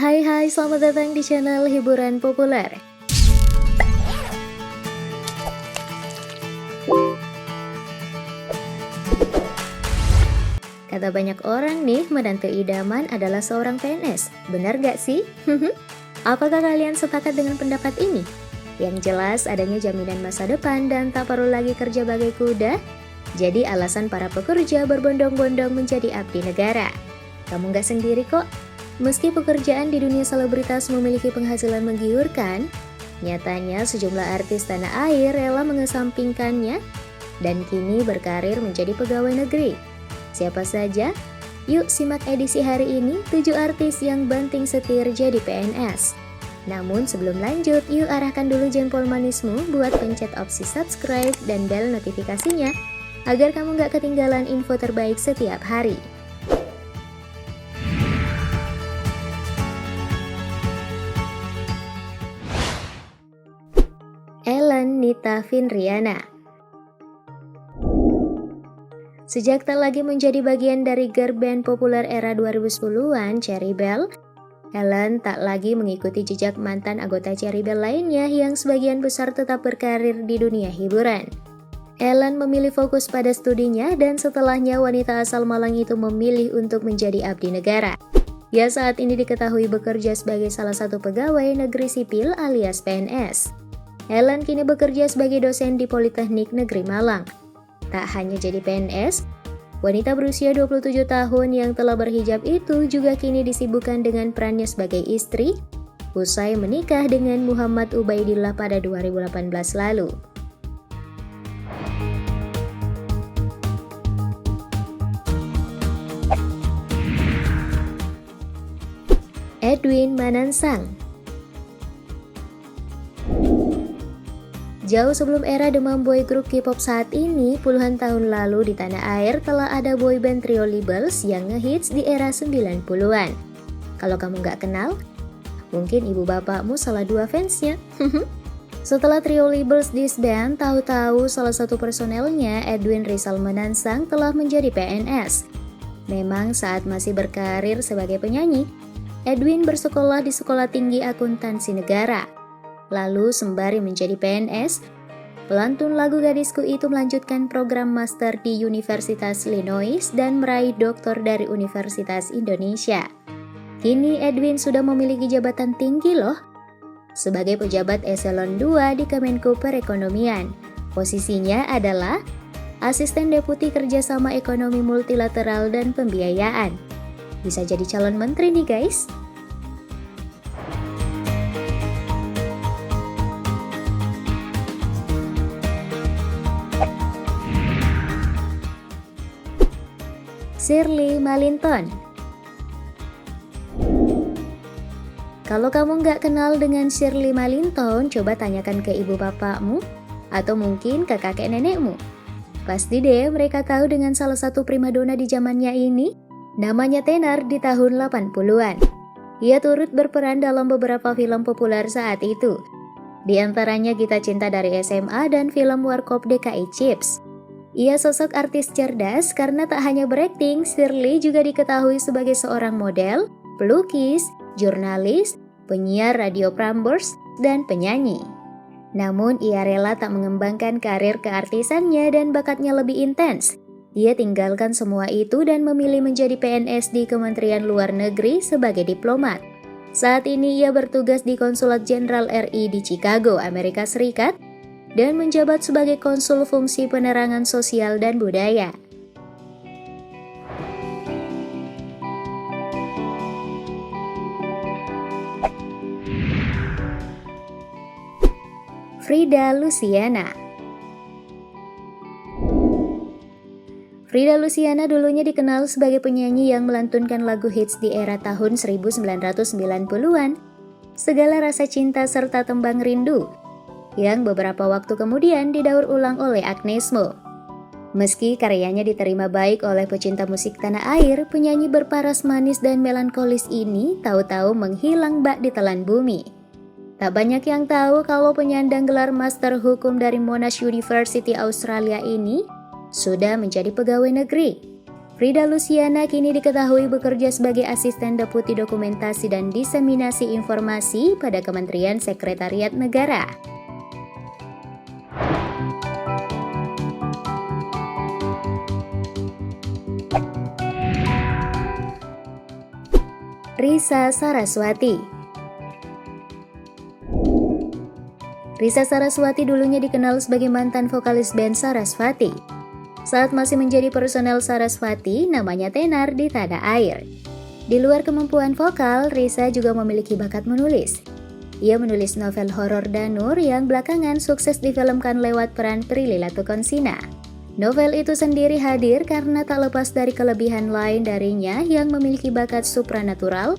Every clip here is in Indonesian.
Hai, selamat datang di channel Hiburan Populer. Kata banyak orang nih, menantu idaman adalah seorang PNS. Benar gak sih? Apakah kalian sepakat dengan pendapat ini? Yang jelas adanya jaminan masa depan dan tak perlu lagi kerja bagai kuda. Jadi alasan para pekerja berbondong-bondong menjadi abdi negara. Kamu gak sendiri kok. Meski pekerjaan di dunia selebritas memiliki penghasilan menggiurkan, nyatanya sejumlah artis tanah air rela mengesampingkannya dan kini berkarir menjadi pegawai negeri. Siapa saja? Yuk simak edisi hari ini 7 artis yang banting setir jadi PNS. Namun sebelum lanjut, yuk arahkan dulu jempol manismu buat pencet opsi subscribe dan bel notifikasinya agar kamu gak ketinggalan info terbaik setiap hari. Ellen Nita Finriana. Sejak tak lagi menjadi bagian dari girl band populer era 2010-an, Cherry Belle, Ellen tak lagi mengikuti jejak mantan anggota Cherry Belle lainnya yang sebagian besar tetap berkarir di dunia hiburan. Ellen memilih fokus pada studinya dan setelahnya wanita asal Malang itu memilih untuk menjadi abdi negara. Ia saat ini diketahui bekerja sebagai salah satu pegawai negeri sipil alias PNS. Ellen kini bekerja sebagai dosen di Politeknik Negeri Malang. Tak hanya jadi PNS, wanita berusia 27 tahun yang telah berhijab itu juga kini disibukkan dengan perannya sebagai istri, usai menikah dengan Muhammad Ubaidillah pada 2018 lalu. Edwin Manansang. Jauh sebelum era demam boy group K-pop saat ini, puluhan tahun lalu di tanah air telah ada boyband trio Libels yang ngehits di era 90-an. Kalau kamu nggak kenal, mungkin ibu bapakmu salah dua fansnya. Setelah trio Libels disband, tahu-tahu salah satu personelnya, Edwin Rizal Manansang, telah menjadi PNS. Memang saat masih berkarir sebagai penyanyi, Edwin bersekolah di Sekolah Tinggi Akuntansi Negara. Lalu sembari menjadi PNS, pelantun lagu Gadisku itu melanjutkan program master di Universitas Illinois dan meraih doktor dari Universitas Indonesia. Kini Edwin sudah memiliki jabatan tinggi loh, sebagai pejabat eselon 2 di Kemenko Perekonomian. Posisinya adalah Asisten Deputi Kerjasama Ekonomi Multilateral dan Pembiayaan. Bisa jadi calon menteri nih guys. Shirley Malinton. Kalau kamu nggak kenal dengan Shirley Malinton, coba tanyakan ke ibu bapakmu atau mungkin ke kakek nenekmu. Pasti deh mereka tahu dengan salah satu primadona di zamannya ini, namanya Tenar di tahun 80-an. Ia turut berperan dalam beberapa film populer saat itu. Di antaranya Gita Cinta dari SMA dan film Warkop DKI Chips. Ia sosok artis cerdas karena tak hanya berakting, Shirley juga diketahui sebagai seorang model, pelukis, jurnalis, penyiar radio Prambors, dan penyanyi. Namun ia rela tak mengembangkan karir keartisannya dan bakatnya lebih intens. Ia tinggalkan semua itu dan memilih menjadi PNS di Kementerian Luar Negeri sebagai diplomat. Saat ini ia bertugas di Konsulat Jenderal RI di Chicago, Amerika Serikat, dan menjabat sebagai konsul fungsi penerangan sosial dan budaya. Frida Luciana. Frida Luciana dulunya dikenal sebagai penyanyi yang melantunkan lagu hits di era tahun 1990-an, Segala Rasa Cinta serta Tembang Rindu, yang beberapa waktu kemudian didaur ulang oleh Agnes Mo. Meski karyanya diterima baik oleh pecinta musik tanah air, penyanyi berparas manis dan melankolis ini tahu-tahu menghilang bak di telan bumi. Tak banyak yang tahu kalau penyandang gelar Master Hukum dari Monash University Australia ini sudah menjadi pegawai negeri. Frida Luciana kini diketahui bekerja sebagai asisten deputi dokumentasi dan diseminasi informasi pada Kementerian Sekretariat Negara. Risa Saraswati. Risa Saraswati dulunya dikenal sebagai mantan vokalis band Sarasvati. Saat masih menjadi personel Sarasvati, namanya tenar di tanah air. Di luar kemampuan vokal, Risa juga memiliki bakat menulis. Ia menulis novel horor Danur yang belakangan sukses difilmkan lewat peran Prilly Latuconsina. Novel itu sendiri hadir karena tak lepas dari kelebihan lain darinya yang memiliki bakat supranatural,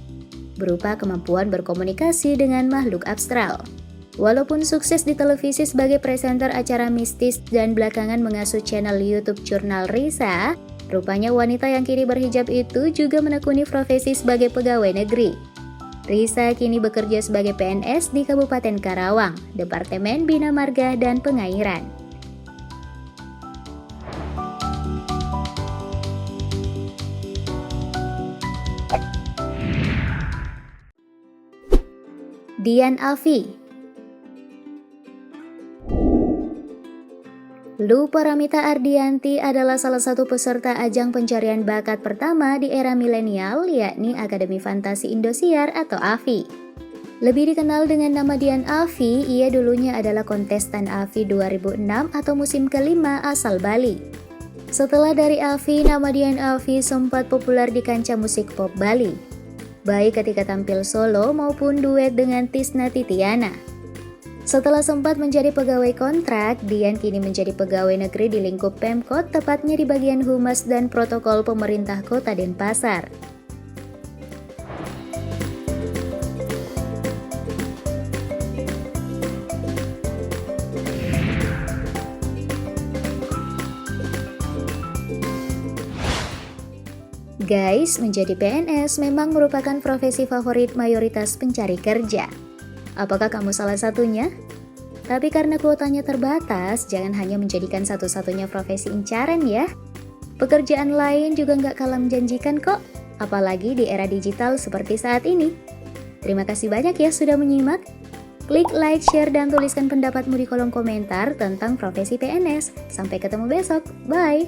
berupa kemampuan berkomunikasi dengan makhluk abstral. Walaupun sukses di televisi sebagai presenter acara mistis dan belakangan mengasuh channel YouTube Jurnal Risa, rupanya wanita yang kini berhijab itu juga menekuni profesi sebagai pegawai negeri. Risa kini bekerja sebagai PNS di Kabupaten Karawang, Departemen Bina Marga dan Pengairan. Dian Alfi. Lu Paramita Ardianti adalah salah satu peserta ajang pencarian bakat pertama di era milenial, yakni Akademi Fantasi Indosiar atau AFI. Lebih dikenal dengan nama Dian Alfi, ia dulunya adalah kontestan AFI 2006 atau musim kelima asal Bali. Setelah dari AFI, nama Dian Alfi sempat populer di kancah musik pop Bali, baik ketika tampil solo maupun duet dengan Tisna Titiana. Setelah sempat menjadi pegawai kontrak, Dian kini menjadi pegawai negeri di lingkup Pemkot, tepatnya di bagian Humas dan Protokol Pemerintah Kota Denpasar. Guys, menjadi PNS memang merupakan profesi favorit mayoritas pencari kerja. Apakah kamu salah satunya? Tapi karena kuotanya terbatas, jangan hanya menjadikan satu-satunya profesi incaran ya. Pekerjaan lain juga nggak kalah menjanjikan kok, apalagi di era digital seperti saat ini. Terima kasih banyak ya sudah menyimak. Klik like, share, dan tuliskan pendapatmu di kolom komentar tentang profesi PNS. Sampai ketemu besok, bye!